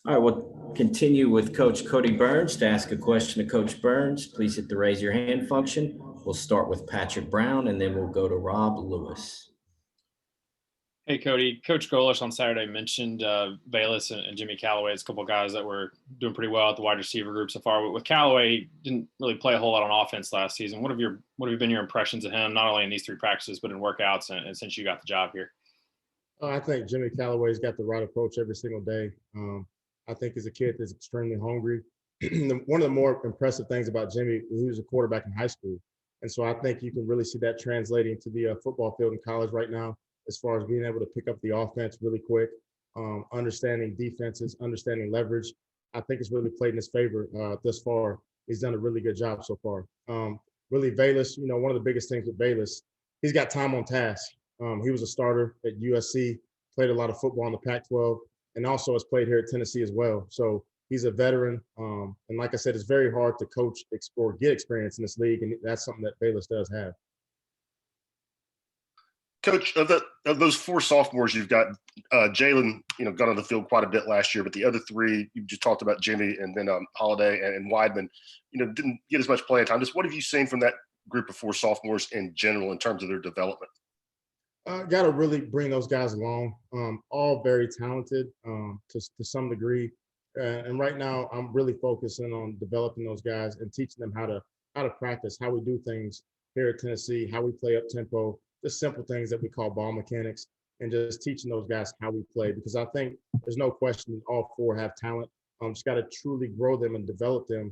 All right, we'll continue with Coach Kodi Burns. To ask a question to Coach Burns, please hit the raise your hand function. We'll start with Patrick Brown, and then we'll go to Rob Lewis. Hey, Kodi. Coach Golish on Saturday mentioned Bayless and Jimmy Callaway as a couple of guys that were doing pretty well at the wide receiver group so far. But with Callaway, he didn't really play a whole lot on offense last season. What have been your impressions of him, not only in these three practices, but in workouts and since you got the job here? I think Jimmy Callaway's got the right approach every single day. I think he's a kid that's extremely hungry. One of the more impressive things about Jimmy, he was a quarterback in high school. And so I think you can really see that translating to the football field in college right now, as far as being able to pick up the offense really quick, understanding defenses, understanding leverage. I think it's really played in his favor thus far. He's done a really good job so far. Really, Bayless, one of the biggest things with Bayless, he's got time on task. He was a starter at USC, played a lot of football in the Pac-12, and also has played here at Tennessee as well. So he's a veteran. And like I said, it's very hard to coach or get experience in this league, and that's something that Bayless does have. Coach, of those four sophomores, you've got Jalen, got on the field quite a bit last year, but the other three, you just talked about Jimmy and then Holiday and Weidman, didn't get as much playing time. Just what have you seen from that group of four sophomores in general in terms of their development? Got to really bring those guys along. All very talented to some degree. And right now, I'm really focusing on developing those guys and teaching them how to practice, how we do things here at Tennessee, how we play up tempo, just simple things that we call ball mechanics, and just teaching those guys how we play. Because I think there's no question all four have talent. Just got to truly grow them and develop them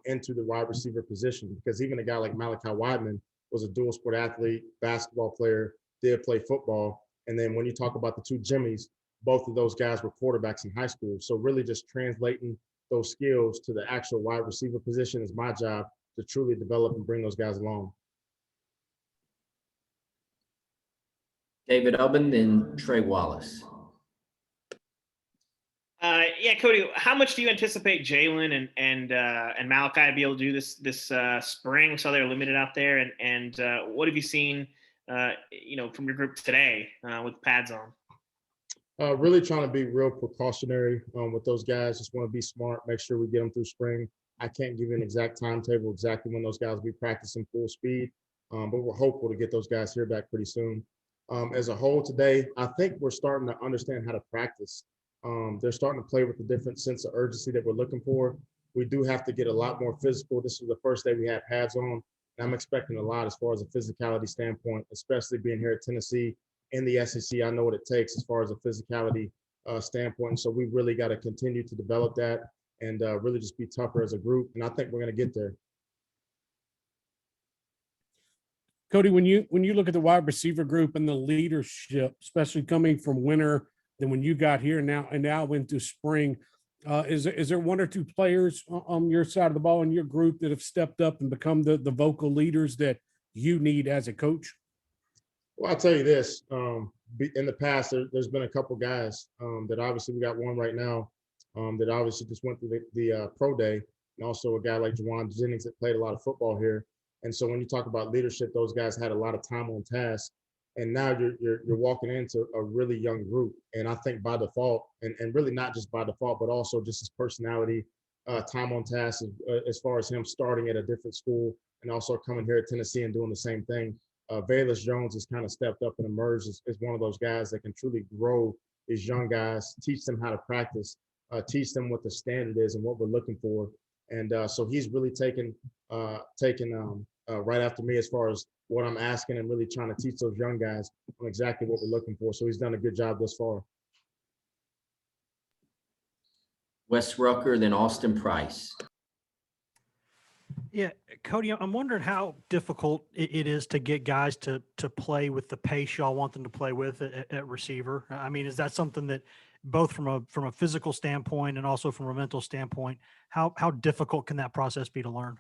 into the wide receiver position. Because even a guy like Malachi Weidman was a dual sport athlete, basketball player, did play football. And then when you talk about the two Jimmys, both of those guys were quarterbacks in high school. So really just translating those skills to the actual wide receiver position is my job, to truly develop and bring those guys along. David Ubben, then Trey Wallace. Yeah, Kodi, how much do you anticipate Jalen and Malachi to be able to do this spring? So they're limited out there, and what have you seen, from your group today with pads on? Really trying to be real precautionary with those guys. Just want to be smart, make sure we get them through spring. I can't give you an exact timetable exactly when those guys will be practicing full speed, but we're hopeful to get those guys here back pretty soon. As a whole today, I think we're starting to understand how to practice. They're starting to play with a different sense of urgency that we're looking for. We do have to get a lot more physical. This is the first day we have pads on, and I'm expecting a lot as far as a physicality standpoint, especially being here at Tennessee in the SEC. I know what it takes as far as a physicality standpoint. And so we really got to continue to develop that and really just be tougher as a group. And I think we're going to get there. Kodi, when you look at the wide receiver group and the leadership, especially coming from winter, then when you got here and now into spring, is there one or two players on your side of the ball in your group that have stepped up and become the vocal leaders that you need as a coach? Well, I'll tell you this. In the past, there's been a couple guys that obviously we got one right now that obviously just went through the pro day, and also a guy like Juwan Jennings that played a lot of football here. And so when you talk about leadership, those guys had a lot of time on task. And now you're walking into a really young group. And I think by default, and really not just by default, but also just his personality, time on task, as far as him starting at a different school and also coming here at Tennessee and doing the same thing. Velus Jones has kind of stepped up and emerged as one of those guys that can truly grow these young guys, teach them how to practice, teach them what the standard is and what we're looking for. And so he's really taken right after me as far as what I'm asking and really trying to teach those young guys on exactly what we're looking for. So he's done a good job thus far. Wes Rucker, then Austin Price. Yeah, Kodi, I'm wondering how difficult it is to get guys to play with the pace y'all want them to play with at receiver. I mean, is that something that both from a physical standpoint and also from a mental standpoint, how difficult can that process be to learn?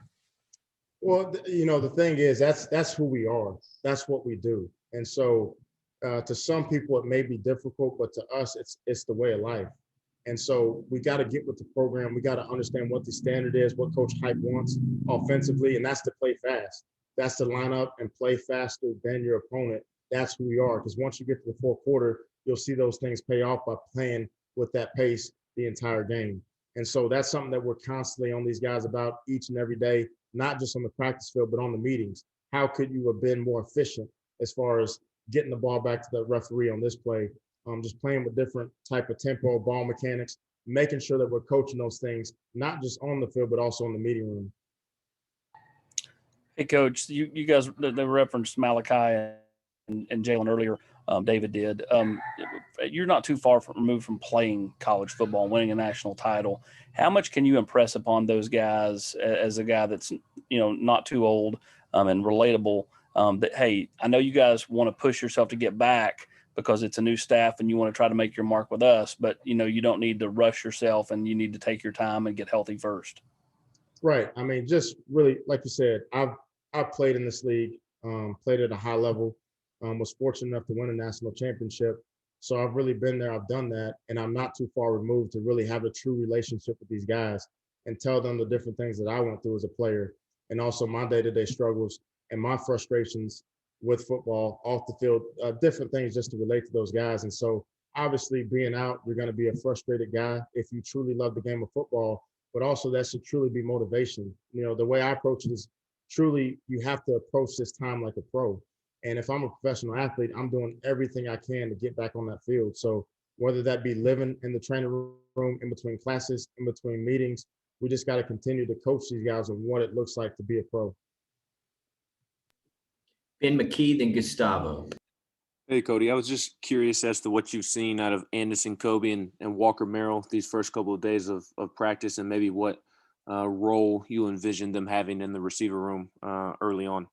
Well, the thing is, that's who we are. That's what we do. And so to some people, it may be difficult, but to us, it's the way of life. And so we got to get with the program. We got to understand what the standard is, what Coach Hype wants offensively, and that's to play fast. That's to line up and play faster than your opponent. That's who we are. Because once you get to the fourth quarter, you'll see those things pay off by playing with that pace the entire game. And so that's something that we're constantly on these guys about each and every day, not just on the practice field, but on the meetings. How could you have been more efficient as far as getting the ball back to the referee on this play? Just playing with different type of tempo, ball mechanics, making sure that we're coaching those things, not just on the field, but also in the meeting room. Hey, Coach, you guys, they referenced Malachi and Jalen earlier. David did. You're not too far removed from playing college football and winning a national title. How much can you impress upon those guys as a guy that's, not too old and relatable, that, hey, I know you guys want to push yourself to get back because it's a new staff and you want to try to make your mark with us, but, you don't need to rush yourself and you need to take your time and get healthy first. Right. I mean, just really, like you said, I've played in this league, played at a high level, was fortunate enough to win a national championship. So I've really been there. I've done that. And I'm not too far removed to really have a true relationship with these guys and tell them the different things that I went through as a player and also my day-to-day struggles and my frustrations with football, off the field, different things just to relate to those guys. And so obviously being out, you're going to be a frustrated guy if you truly love the game of football, but also that should truly be motivation. The way I approach it is truly you have to approach this time like a pro. And if I'm a professional athlete, I'm doing everything I can to get back on that field. So whether that be living in the training room, in between classes, in between meetings, we just got to continue to coach these guys on what it looks like to be a pro. Ben McKee, then Gustavo. Hey, Kodi, I was just curious as to what you've seen out of Anderson, Kobe, and Walker Merrill these first couple of days of practice, and maybe what role you envision them having in the receiver room early on.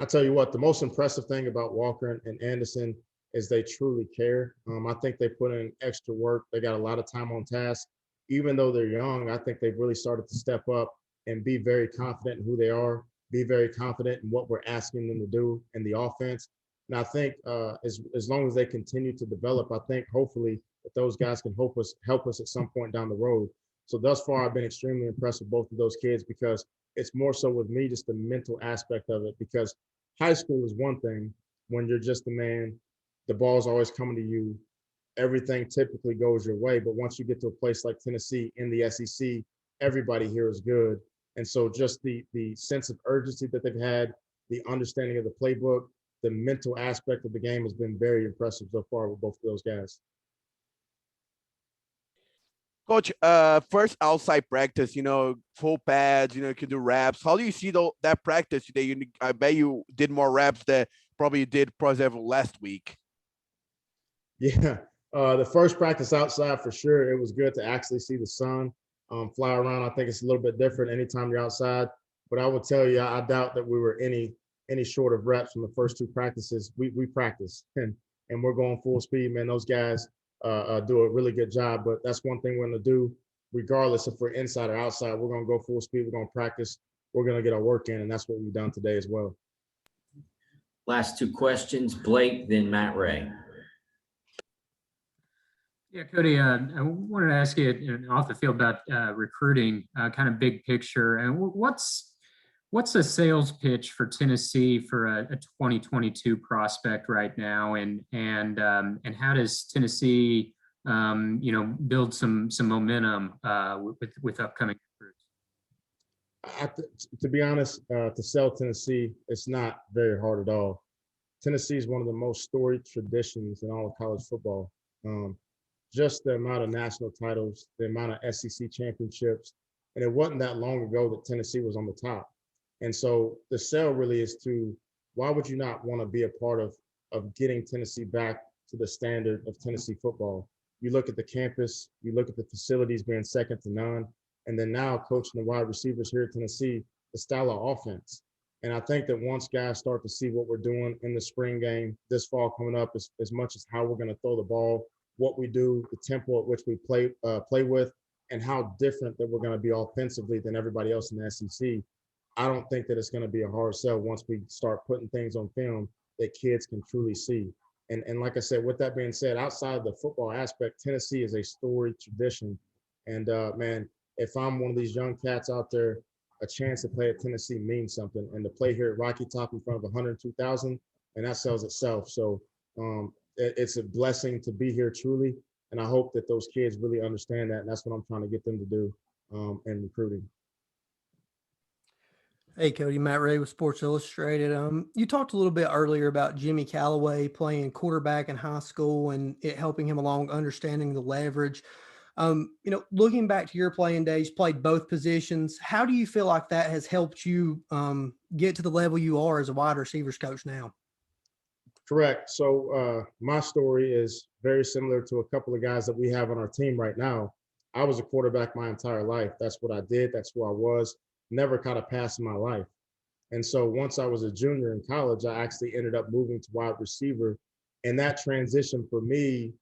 I tell you what, the most impressive thing about Walker and Anderson is they truly care. I think they put in extra work. They got a lot of time on task. Even though they're young, I think they've really started to step up and be very confident in who they are, be very confident in what we're asking them to do in the offense. And I think as long as they continue to develop, I think hopefully that those guys can help us at some point down the road. So thus far, I've been extremely impressed with both of those kids because it's more so with me, just the mental aspect of it, because high school is one thing when you're just a man, the ball's always coming to you. Everything typically goes your way. But once you get to a place like Tennessee in the SEC, everybody here is good. And so just the sense of urgency that they've had, the understanding of the playbook, the mental aspect of the game has been very impressive so far with both of those guys. Coach, first outside practice, full pads, you can do reps. How do you see that practice today? I bet you did more reps than probably you did last week. Yeah, the first practice outside for sure, it was good to actually see the sun fly around. I think it's a little bit different anytime you're outside. But I will tell you, I doubt that we were any short of reps from the first two practices. We practiced and we're going full speed, man. Those guys do a really good job, but that's one thing we're going to do regardless if we're inside or outside. We're going to go full speed. We're going to practice. We're going to get our work in, and that's what we've done today as well. Last two questions, Blake, then Matt Ray. Yeah, Kodi, I wanted to ask you off the field about recruiting, kind of big picture. And what's the sales pitch for Tennessee for a 2022 prospect right now, and how does Tennessee, build some momentum with upcoming recruits? To be honest, to sell Tennessee, it's not very hard at all. Tennessee is one of the most storied traditions in all of college football. Just the amount of national titles, the amount of SEC championships, and it wasn't that long ago that Tennessee was on the top. And so the sell really is to, why would you not want to be a part of getting Tennessee back to the standard of Tennessee football? You look at the campus, you look at the facilities being second to none, and then now coaching the wide receivers here at Tennessee, the style of offense. And I think that once guys start to see what we're doing in the spring game this fall coming up, as much as how we're going to throw the ball, what we do, the tempo at which we play with, and how different that we're going to be offensively than everybody else in the SEC, I don't think that it's going to be a hard sell once we start putting things on film that kids can truly see. And like I said, with that being said, outside of the football aspect, Tennessee is a storied tradition. And man, if I'm one of these young cats out there, a chance to play at Tennessee means something. And to play here at Rocky Top in front of 102,000, and that sells itself. So it's a blessing to be here truly. And I hope that those kids really understand that. And that's what I'm trying to get them to do in recruiting. Hey, Cody, Matt Ray with Sports Illustrated. You talked a little bit earlier about Jimmy Callaway playing quarterback in high school and it helping him along understanding the leverage. Looking back to your playing days, played both positions. How do you feel like that has helped you get to the level you are as a wide receivers coach now? Correct. So my story is very similar to a couple of guys that we have on our team right now. I was a quarterback my entire life. That's what I did. That's who I was. Never caught a pass in my life. And so once I was a junior in college, I actually ended up moving to wide receiver. And that transition for me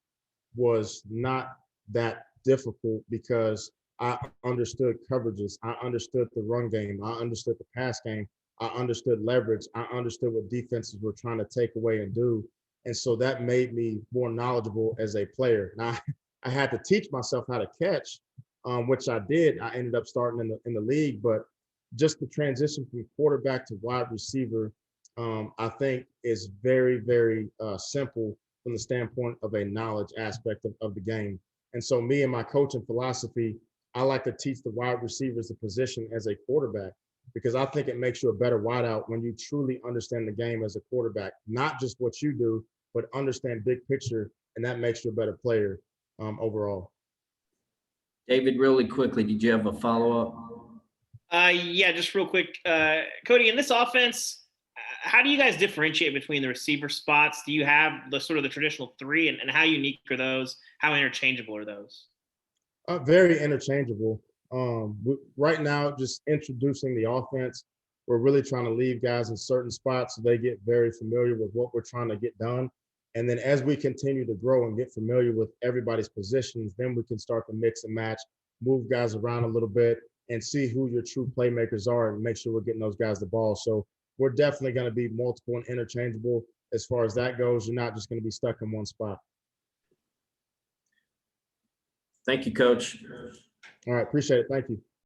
was not that difficult because I understood coverages. I understood the run game. I understood the pass game. I understood leverage. I understood what defenses were trying to take away and do. And so that made me more knowledgeable as a player. Now, I had to teach myself how to catch, which I did. I ended up starting in the league, but just the transition from quarterback to wide receiver, I think is very, very simple from the standpoint of a knowledge aspect of the game. And so me and my coaching philosophy, I like to teach the wide receivers the position as a quarterback because I think it makes you a better wideout when you truly understand the game as a quarterback, not just what you do, but understand big picture, and that makes you a better player overall. David, really quickly, did you have a follow-up? Yeah, just real quick. Kodi, in this offense, how do you guys differentiate between the receiver spots? Do you have the sort of the traditional three, and how unique are those? How interchangeable are those? Very interchangeable. Right now, just introducing the offense, we're really trying to leave guys in certain spots so they get very familiar with what we're trying to get done. And then as we continue to grow and get familiar with everybody's positions, then we can start to mix and match, move guys around a little bit, and see who your true playmakers are and make sure we're getting those guys the ball. So we're definitely going to be multiple and interchangeable as far as that goes. You're not just going to be stuck in one spot. Thank you, Coach. All right, appreciate it. Thank you.